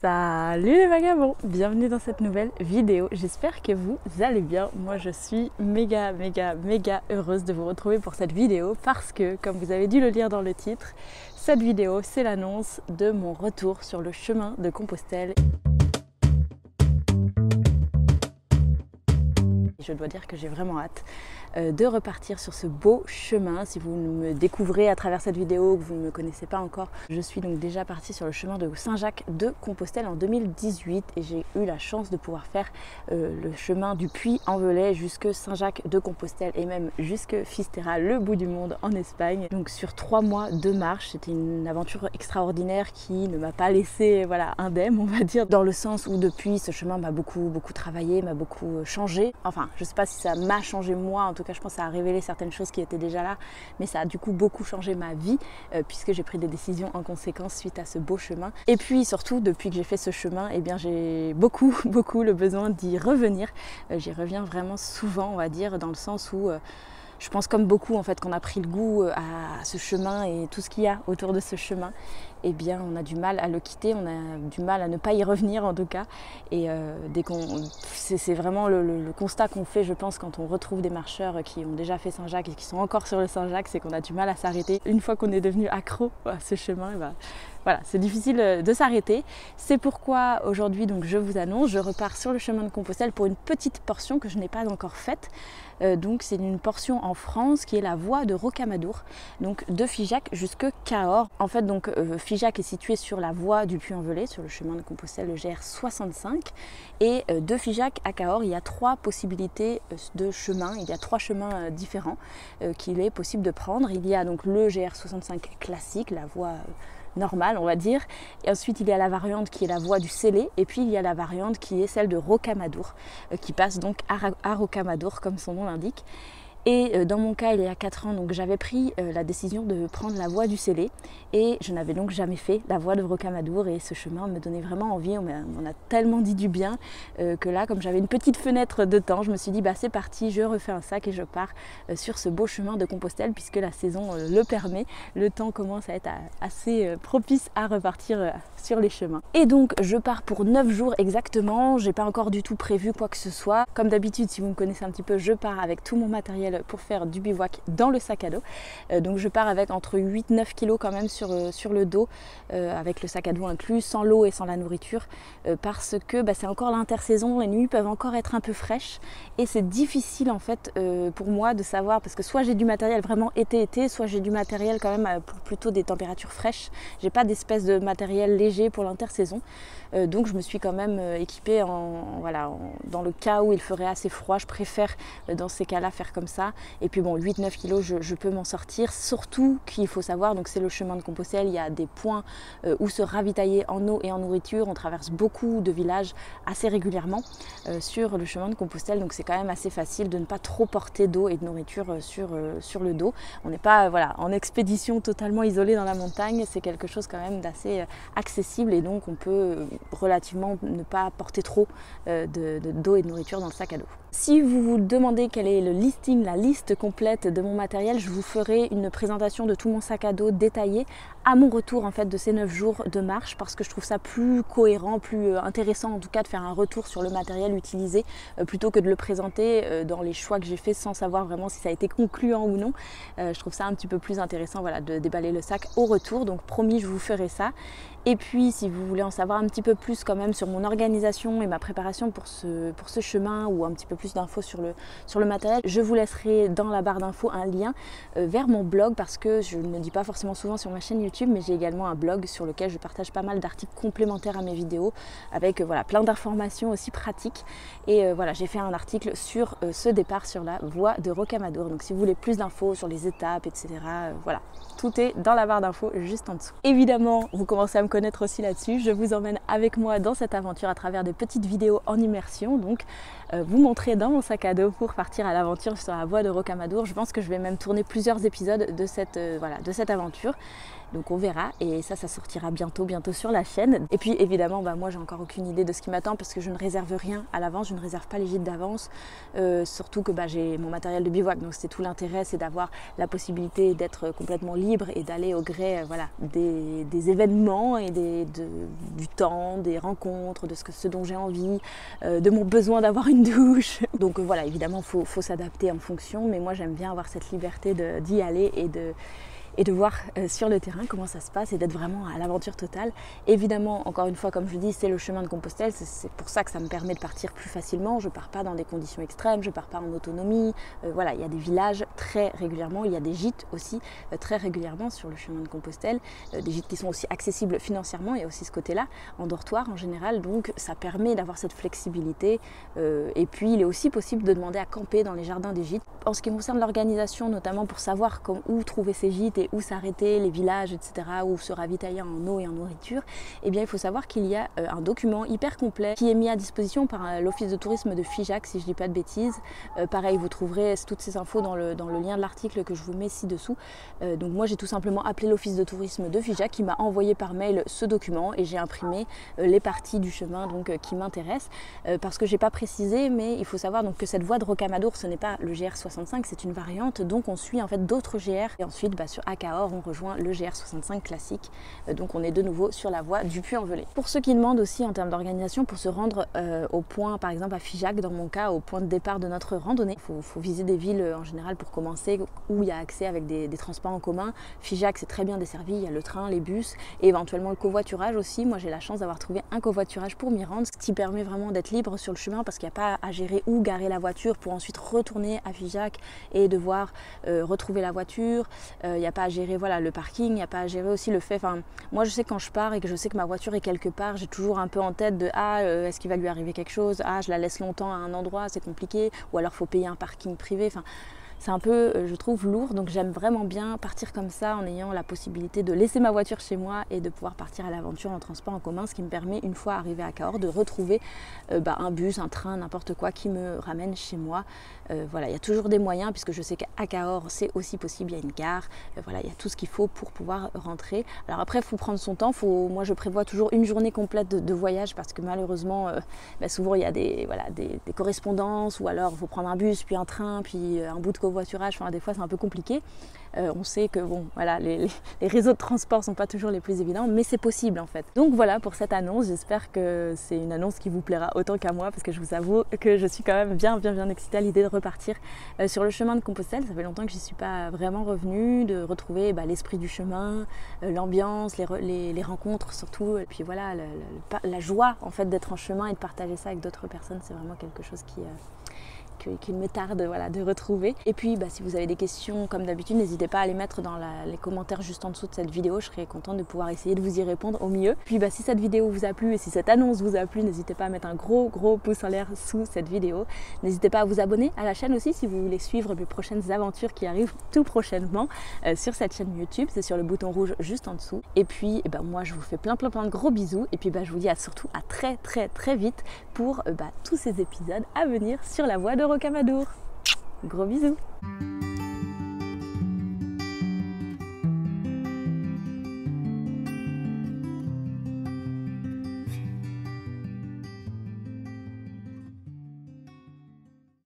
Salut les vagabonds, bienvenue dans cette nouvelle vidéo, j'espère que vous allez bien. Moi je suis méga heureuse de vous retrouver pour cette vidéo parce que, comme vous avez dû le lire dans le titre, cette vidéo c'est l'annonce de mon retour sur le chemin de Compostelle. Je dois dire que j'ai vraiment hâte de repartir sur ce beau chemin. Si vous me découvrez à travers cette vidéo, que vous ne me connaissez pas encore, je suis donc déjà partie sur le chemin de Saint-Jacques de Compostelle en 2018 et j'ai eu la chance de pouvoir faire le chemin du Puy-en-Velay jusque Saint-Jacques de Compostelle et même jusque Fisterra, le bout du monde en Espagne. Donc sur 3 mois de marche, c'était une aventure extraordinaire qui ne m'a pas laissé indemne, on va dire, dans le sens où depuis ce chemin m'a beaucoup travaillé, m'a beaucoup changé. Enfin, je ne sais pas si ça m'a changé moi, en tout cas je pense que ça a révélé certaines choses qui étaient déjà là, mais ça a du coup beaucoup changé ma vie puisque j'ai pris des décisions en conséquence suite à ce beau chemin. Et puis surtout, depuis que j'ai fait ce chemin, eh bien j'ai beaucoup le besoin d'y revenir. J'y reviens vraiment souvent, on va dire, dans le sens où je pense comme beaucoup en fait qu'on a pris le goût à ce chemin et tout ce qu'il y a autour de ce chemin, eh bien on a du mal à le quitter, on a du mal à ne pas y revenir en tout cas. Et c'est vraiment le constat qu'on fait, je pense, quand on retrouve des marcheurs qui ont déjà fait Saint-Jacques et qui sont encore sur le Saint-Jacques, c'est qu'on a du mal à s'arrêter. Une fois qu'on est devenu accro à ce chemin, voilà, c'est difficile de s'arrêter. C'est pourquoi aujourd'hui, donc, je vous annonce, je repars sur le chemin de Compostelle pour une petite portion que je n'ai pas encore faite. Donc c'est une portion en France qui est la voie de Rocamadour, donc de Figeac jusque Cahors. En fait, donc Figeac est situé sur la voie du Puy-en-Velay, sur le chemin de Compostelle, le GR65. Et de Figeac à Cahors, il y a 3 possibilités de chemin, il y a 3 chemins différents qu'il est possible de prendre. Il y a donc le GR65 classique, la voie normale on va dire, et ensuite il y a la variante qui est la voie du Célé, et puis il y a la variante qui est celle de Rocamadour qui passe donc à Rocamadour comme son nom l'indique. Et dans mon cas, il y a 4 ans, donc j'avais pris la décision de prendre la voie du Célé et je n'avais donc jamais fait la voie de Rocamadour et ce chemin me donnait vraiment envie, on a tellement dit du bien que là, comme j'avais une petite fenêtre de temps, je me suis dit c'est parti, je refais un sac et je pars sur ce beau chemin de Compostelle puisque la saison le permet, le temps commence à être assez propice à repartir sur les chemins. Et donc je pars pour 9 jours exactement, j'ai pas encore du tout prévu quoi que ce soit. Comme d'habitude, si vous me connaissez un petit peu, je pars avec tout mon matériel pour faire du bivouac dans le sac à dos. Donc je pars avec entre 8-9 kg quand même sur le dos, avec le sac à dos inclus, sans l'eau et sans la nourriture, parce que c'est encore l'intersaison, les nuits peuvent encore être un peu fraîches et c'est difficile en fait pour moi de savoir, parce que soit j'ai du matériel vraiment été, soit j'ai du matériel quand même pour plutôt des températures fraîches. J'ai pas d'espèce de matériel léger pour l'intersaison. Donc je me suis quand même équipée dans le cas où il ferait assez froid. Je préfère dans ces cas-là faire comme ça. Et puis bon, 8-9 kg, je peux m'en sortir. Surtout qu'il faut savoir, donc c'est le chemin de Compostelle, il y a des points où se ravitailler en eau et en nourriture. On traverse beaucoup de villages assez régulièrement sur le chemin de Compostelle. Donc c'est quand même assez facile de ne pas trop porter d'eau et de nourriture sur le dos. On n'est pas en expédition totalement isolée dans la montagne. C'est quelque chose quand même d'assez accessible et donc on peut relativement ne pas porter trop d'eau et de nourriture dans le sac à dos. Si vous vous demandez quel est le listing, la liste complète de mon matériel, je vous ferai une présentation de tout mon sac à dos détaillé à mon retour en fait de ces 9 jours de marche, parce que je trouve ça plus cohérent, plus intéressant en tout cas de faire un retour sur le matériel utilisé plutôt que de le présenter dans les choix que j'ai fait sans savoir vraiment si ça a été concluant ou non. Je trouve ça un petit peu plus intéressant de déballer le sac au retour, donc promis, je vous ferai ça. Et puis si vous voulez en savoir un petit peu plus quand même sur mon organisation et ma préparation pour ce chemin, ou un petit peu plus d'infos sur le matériel, je vous laisserai dans la barre d'infos un lien vers mon blog, parce que je ne le dis pas forcément souvent sur ma chaîne YouTube, mais j'ai également un blog sur lequel je partage pas mal d'articles complémentaires à mes vidéos avec plein d'informations aussi pratiques. Et j'ai fait un article sur ce départ sur la voie de Rocamadour. Donc si vous voulez plus d'infos sur les étapes, etc., tout est dans la barre d'infos juste en dessous. Évidemment, vous commencez à me connaître aussi là-dessus, je vous emmène avec moi dans cette aventure à travers des petites vidéos en immersion, donc vous montrer dans mon sac à dos pour partir à l'aventure sur la voie de Rocamadour. Je pense que je vais même tourner plusieurs épisodes de cette aventure. Donc on verra, et ça sortira bientôt sur la chaîne. Et puis évidemment, moi j'ai encore aucune idée de ce qui m'attend parce que je ne réserve rien à l'avance, je ne réserve pas les gîtes d'avance, surtout que j'ai mon matériel de bivouac, donc c'est tout l'intérêt, c'est d'avoir la possibilité d'être complètement libre et d'aller au gré des événements et du temps, des rencontres, de ce dont j'ai envie, de mon besoin d'avoir une douche. Donc voilà, évidemment faut s'adapter en fonction, mais moi j'aime bien avoir cette liberté d'y aller et de voir sur le terrain comment ça se passe et d'être vraiment à l'aventure totale. Évidemment, encore une fois, comme je dis, c'est le chemin de Compostelle, c'est pour ça que ça me permet de partir plus facilement. Je ne pars pas dans des conditions extrêmes, je ne pars pas en autonomie. Voilà, il y a des villages très régulièrement, il y a des gîtes aussi très régulièrement sur le chemin de Compostelle, des gîtes qui sont aussi accessibles financièrement, il y a aussi ce côté-là, en dortoir en général, donc ça permet d'avoir cette flexibilité. Et puis, il est aussi possible de demander à camper dans les jardins des gîtes. En ce qui concerne l'organisation, notamment pour savoir où trouver ces gîtes et où s'arrêter, les villages, etc., où se ravitailler en eau et en nourriture, eh bien il faut savoir qu'il y a un document hyper complet qui est mis à disposition par l'office de tourisme de Figeac, si je ne dis pas de bêtises. Pareil, vous trouverez toutes ces infos dans le lien de l'article que je vous mets ci-dessous. Donc moi j'ai tout simplement appelé l'office de tourisme de Figeac qui m'a envoyé par mail ce document et j'ai imprimé les parties du chemin qui m'intéressent. Parce que je n'ai pas précisé, mais il faut savoir donc, que cette voie de Rocamadour, ce n'est pas le GR65, c'est une variante, donc on suit en fait d'autres GR et ensuite sur Cahors, on rejoint le GR65 classique, donc on est de nouveau sur la voie du Puy-en-Velay. Pour ceux qui demandent aussi en termes d'organisation, pour se rendre au point, par exemple à Figeac, dans mon cas, au point de départ de notre randonnée, il faut viser des villes en général pour commencer, où il y a accès avec des transports en commun. Figeac, c'est très bien desservi, il y a le train, les bus, et éventuellement le covoiturage aussi. Moi j'ai la chance d'avoir trouvé un covoiturage pour m'y rendre, ce qui permet vraiment d'être libre sur le chemin, parce qu'il n'y a pas à gérer où garer la voiture pour ensuite retourner à Figeac et devoir retrouver la voiture. Il n'y a pas à gérer le parking, il n'y a pas à gérer aussi le fait, moi je sais quand je pars et que je sais que ma voiture est quelque part, j'ai toujours un peu en tête de est-ce qu'il va lui arriver quelque chose, je la laisse longtemps à un endroit, c'est compliqué, ou alors il faut payer un parking privé, c'est un peu, je trouve, lourd, donc j'aime vraiment bien partir comme ça en ayant la possibilité de laisser ma voiture chez moi et de pouvoir partir à l'aventure en transport en commun, ce qui me permet, une fois arrivé à Cahors, de retrouver un bus, un train, n'importe quoi qui me ramène chez moi. Voilà, il y a toujours des moyens, puisque je sais qu'à Cahors c'est aussi possible, il y a une gare, voilà, il y a tout ce qu'il faut pour pouvoir rentrer. Alors après, il faut prendre son temps, moi je prévois toujours une journée complète de voyage, parce que malheureusement, souvent il y a des correspondances, ou alors il faut prendre un bus, puis un train, puis un bout de covoiturage, des fois c'est un peu compliqué. On sait que les réseaux de transport sont pas toujours les plus évidents, mais c'est possible en fait. Donc voilà pour cette annonce, j'espère que c'est une annonce qui vous plaira autant qu'à moi, parce que je vous avoue que je suis quand même bien excitée à l'idée de repartir sur le chemin de Compostelle. Ça fait longtemps que j'y suis pas vraiment revenue, de retrouver l'esprit du chemin, l'ambiance, les rencontres surtout, et puis voilà, la joie en fait d'être en chemin et de partager ça avec d'autres personnes, c'est vraiment quelque chose qu'il me tarde de retrouver. Et puis si vous avez des questions, comme d'habitude, n'hésitez pas à les mettre dans les commentaires juste en dessous de cette vidéo, je serai contente de pouvoir essayer de vous y répondre au mieux. Puis si cette vidéo vous a plu et si cette annonce vous a plu, n'hésitez pas à mettre un gros pouce en l'air sous cette vidéo. N'hésitez pas à vous abonner à la chaîne aussi si vous voulez suivre mes prochaines aventures qui arrivent tout prochainement sur cette chaîne YouTube, c'est sur le bouton rouge juste en dessous. Et puis moi je vous fais plein de gros bisous, et puis je vous dis surtout à très vite pour tous ces épisodes à venir sur la voie de Rocamadour. Gros bisous.